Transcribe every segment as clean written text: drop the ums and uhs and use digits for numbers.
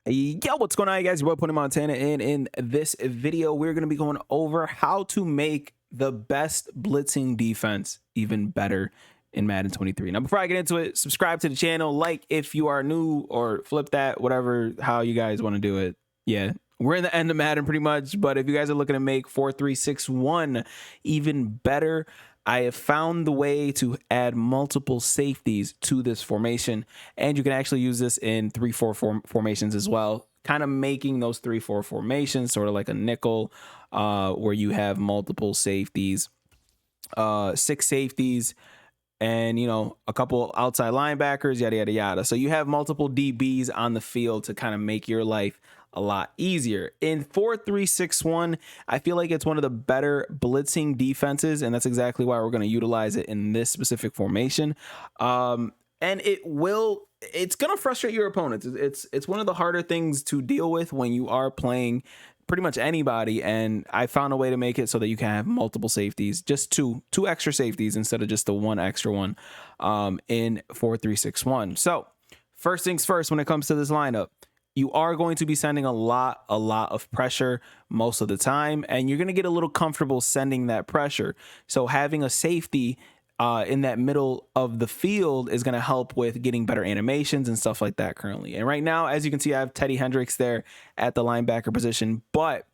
Yo, what's going on, you guys? Your boy Pony Montana, and in this video, we're going to be going over how to make the best blitzing defense even better in Madden 23. Now, before I get into it, subscribe to the channel, like if you are new, or flip that, whatever, how you guys want to do it. Yeah, we're in the end of Madden pretty much, but if you guys are looking to make 4-3-6-1 even better, I have found the way to add multiple safeties to this formation, and you can actually use this in 3-4 formations as well, kind of making those 3-4 formations sort of like a nickel, where you have multiple safeties, 6 safeties, and a couple outside linebackers, yada yada yada. So you have multiple DBs on the field to kind of make your life a lot easier. In 4-3-6-1, I feel like it's one of the better blitzing defenses, and that's exactly why we're going to utilize it in this specific formation. And it's going to frustrate your opponents. It's one of the harder things to deal with when you are playing pretty much anybody, and I found a way to make it so that you can have multiple safeties, just two extra safeties instead of just the one extra one, in 4-3-6-1. So first things first, when it comes to this lineup, you are going to be sending a lot of pressure most of the time, and you're going to get a little comfortable sending that pressure. So having a safety in that middle of the field is going to help with getting better animations and stuff like that currently. And right now, as you can see, I have Teddy Hendricks there at the linebacker position. But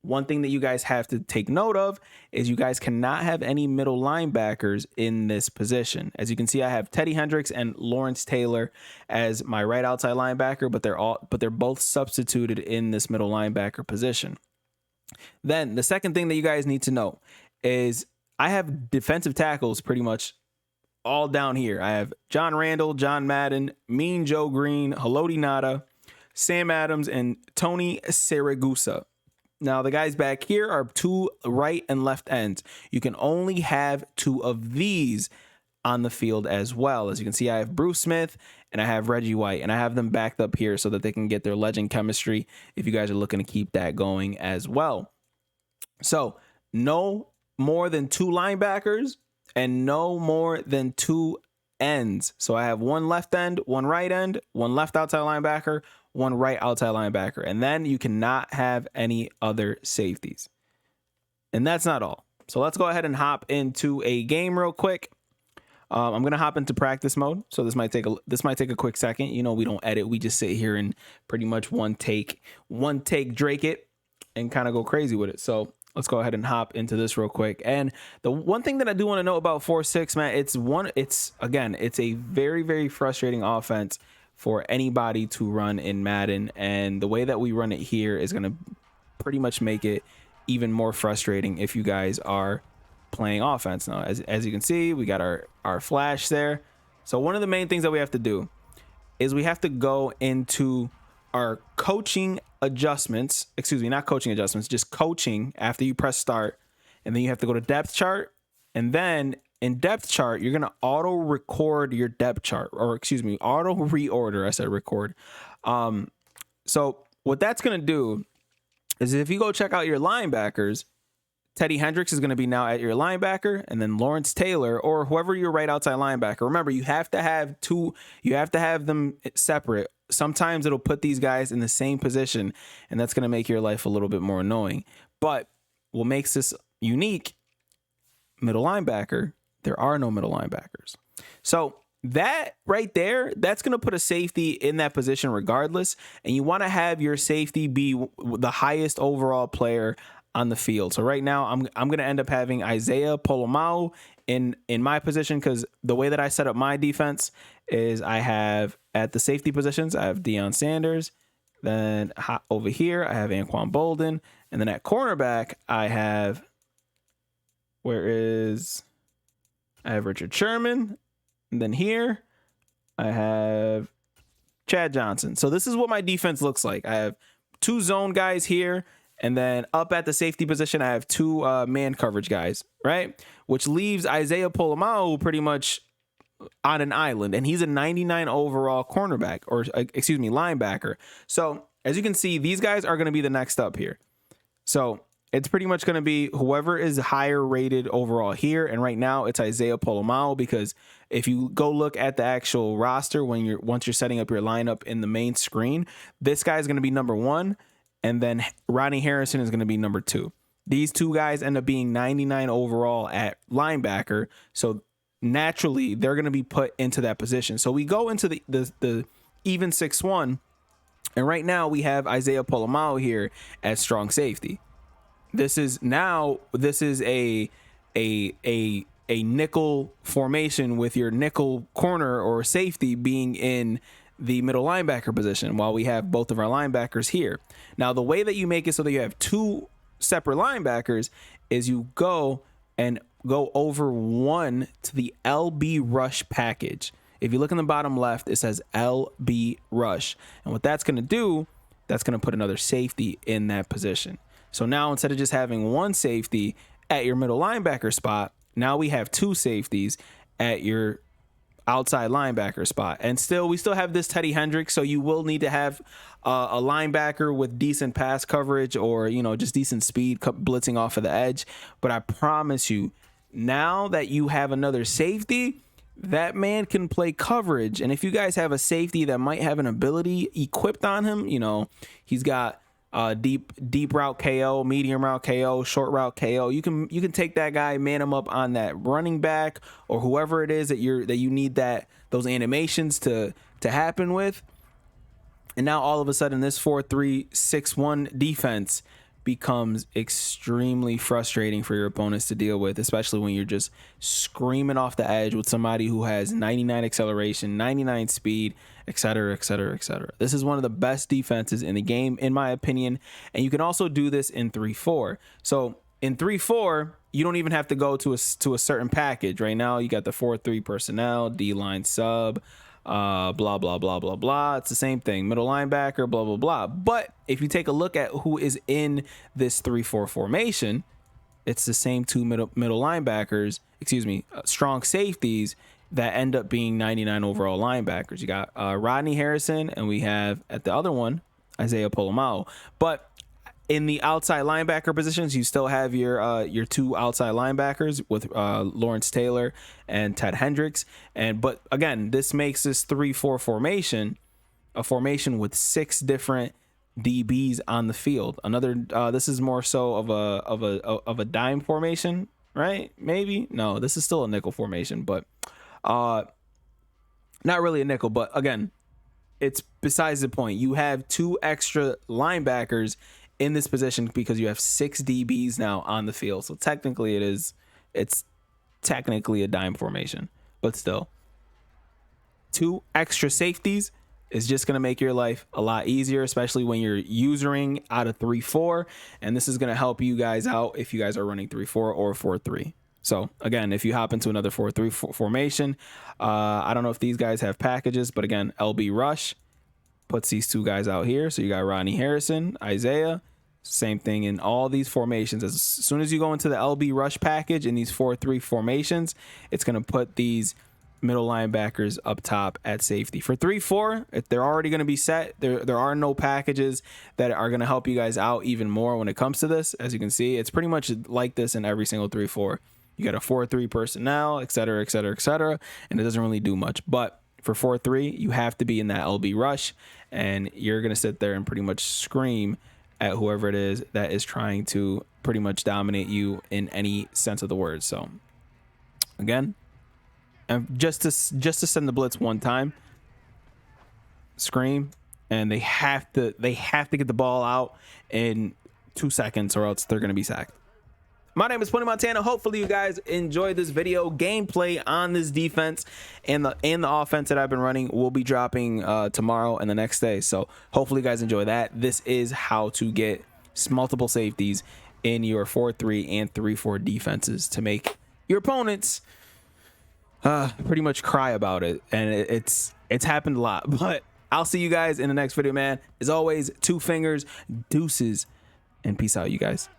one thing that you guys have to take note of is you guys cannot have any middle linebackers in this position. As you can see, I have Teddy Hendricks and Lawrence Taylor as my right outside linebacker, but they're both substituted in this middle linebacker position. Then the second thing that you guys need to know is I have defensive tackles pretty much all down here. I have John Randall, John Madden, Mean Joe Green, Haloti Ngata, Sam Adams, and Tony Siragusa. Now, the guys back here are 2 right and left ends. You can only have 2 of these on the field as well. As you can see, I have Bruce Smith and I have Reggie White, and I have them backed up here so that they can get their legend chemistry if you guys are looking to keep that going as well. So no more than 2 linebackers and no more than 2 ends. So I have 1 left end, 1 right end, 1 left outside linebacker, 1 right outside linebacker, and then you cannot have any other safeties. And that's not all. So let's go ahead and hop into a game real quick. I'm gonna hop into practice mode, so this might take a quick second. We don't edit; we just sit here and pretty much one take Drake it and kind of go crazy with it. So let's go ahead and hop into this real quick. And the one thing that I do want to know about 4-6, man, it's a very, very frustrating offense for anybody to run in Madden, and the way that we run it here is going to pretty much make it even more frustrating if you guys are playing offense. Now, as you can see, we got our flash there. So one of the main things that we have to do is we have to go into our coaching adjustments, not coaching adjustments, just coaching after you press start, and then you have to go to depth chart, and then in depth chart, you're going to auto record your depth chart, or auto reorder. I said record. So what that's going to do is if you go check out your linebackers, Teddy Hendricks is going to be now at your linebacker, and then Lawrence Taylor or whoever your right outside linebacker. Remember, you have to have 2, you have to have them separate. Sometimes it'll put these guys in the same position, and that's going to make your life a little bit more annoying. But what makes this unique, middle linebacker, there are no middle linebackers. So that right there, that's going to put a safety in that position regardless. And you want to have your safety be the highest overall player on the field. So right now, I'm going to end up having Isaiah Polomau in my position, because the way that I set up my defense is I have at the safety positions, I have Deion Sanders. Then over here, I have Anquan Bolden. And then at cornerback, I have I have Richard Sherman, and then here I have Chad Johnson. So this is what my defense looks like. I have 2 zone guys here, and then up at the safety position, I have 2 man coverage guys, right? Which leaves Isaiah Polomau pretty much on an island, and he's a 99 overall cornerback, or linebacker. So as you can see, these guys are going to be the next up here. So it's pretty much going to be whoever is higher rated overall here. And right now it's Isaiah Polamalu, because if you go look at the actual roster once you're setting up your lineup in the main screen, this guy is going to be number 1, and then Rodney Harrison is going to be number 2. These two guys end up being 99 overall at linebacker, so naturally they're going to be put into that position. So we go into the even 6-1, and right now we have Isaiah Polamalu here at strong safety. This is a nickel formation with your nickel corner or safety being in the middle linebacker position, while we have both of our linebackers here. Now, the way that you make it so that you have 2 separate linebackers is you go over 1 to the LB rush package. If you look in the bottom left, it says LB rush. And what that's going to do, that's going to put another safety in that position. So now instead of just having 1 safety at your middle linebacker spot, now we have 2 safeties at your outside linebacker spot. And we still have this Teddy Hendricks, so you will need to have a linebacker with decent pass coverage, or just decent speed blitzing off of the edge. But I promise you, now that you have another safety, that man can play coverage. And if you guys have a safety that might have an ability equipped on him, he's got deep route KO, medium route KO, short route KO. You can take that guy, man him up on that running back or whoever it is that you need those animations to happen with. And now all of a sudden this 4-3-6-1 defense becomes extremely frustrating for your opponents to deal with, especially when you're just screaming off the edge with somebody who has 99 acceleration, 99 speed, etc., etc., etc. This is one of the best defenses in the game, in my opinion. And you can also do this in 3-4. So in 3-4, you don't even have to go to a certain package. Right now, you got the 4-3 personnel, D-line sub, blah, blah, blah, blah, blah. It's the same thing. Middle linebacker, blah, blah, blah. But if you take a look at who is in this 3-4 formation, it's the same 2 middle linebackers, strong safeties that end up being 99 overall linebackers. You got Rodney Harrison, and we have at the other one, Isaiah Polamalu. But in the outside linebacker positions, you still have your 2 outside linebackers with Lawrence Taylor and Ted Hendricks. But again, this makes this 3-4 formation a formation with 6 different DBs on the field. This is more so of a dime formation, right? Maybe no. This is still a nickel formation, but not really a nickel. But again, it's besides the point. You have 2 extra linebackers in this position because you have 6 DBs now on the field. So technically it's technically a dime formation, but still 2 extra safeties is just going to make your life a lot easier, especially when you're usering out of 3-4. And this is going to help you guys out if you guys are running 3-4 or 4-3. So again, if you hop into another 4-3 formation, I don't know if these guys have packages, but again, LB rush puts these 2 guys out here. So you got Rodney Harrison, Isaiah. Same thing in all these formations. As soon as you go into the LB rush package in these 4-3 formations, it's going to put these middle linebackers up top at safety. For 3-4, if they're already going to be set, there are no packages that are going to help you guys out even more when it comes to this. As you can see, it's pretty much like this in every single 3-4. You got a 4-3 personnel, etc., etc., etc., and it doesn't really do much. But for 4-3, you have to be in that LB rush, and you're going to sit there and pretty much scream at whoever it is that is trying to pretty much dominate you in any sense of the word. So again, and just to send the blitz one time, scream, and they have to get the ball out in 2 seconds, or else they're going to be sacked. My name is Pony Montana. Hopefully you guys enjoyed this video. Gameplay on this defense and the offense that I've been running will be dropping tomorrow and the next day. So hopefully you guys enjoy that. This is how to get multiple safeties in your 4-3 and 3-4 defenses to make your opponents pretty much cry about it. And it's happened a lot. But I'll see you guys in the next video, man. As always, 2 fingers, deuces, and peace out, you guys.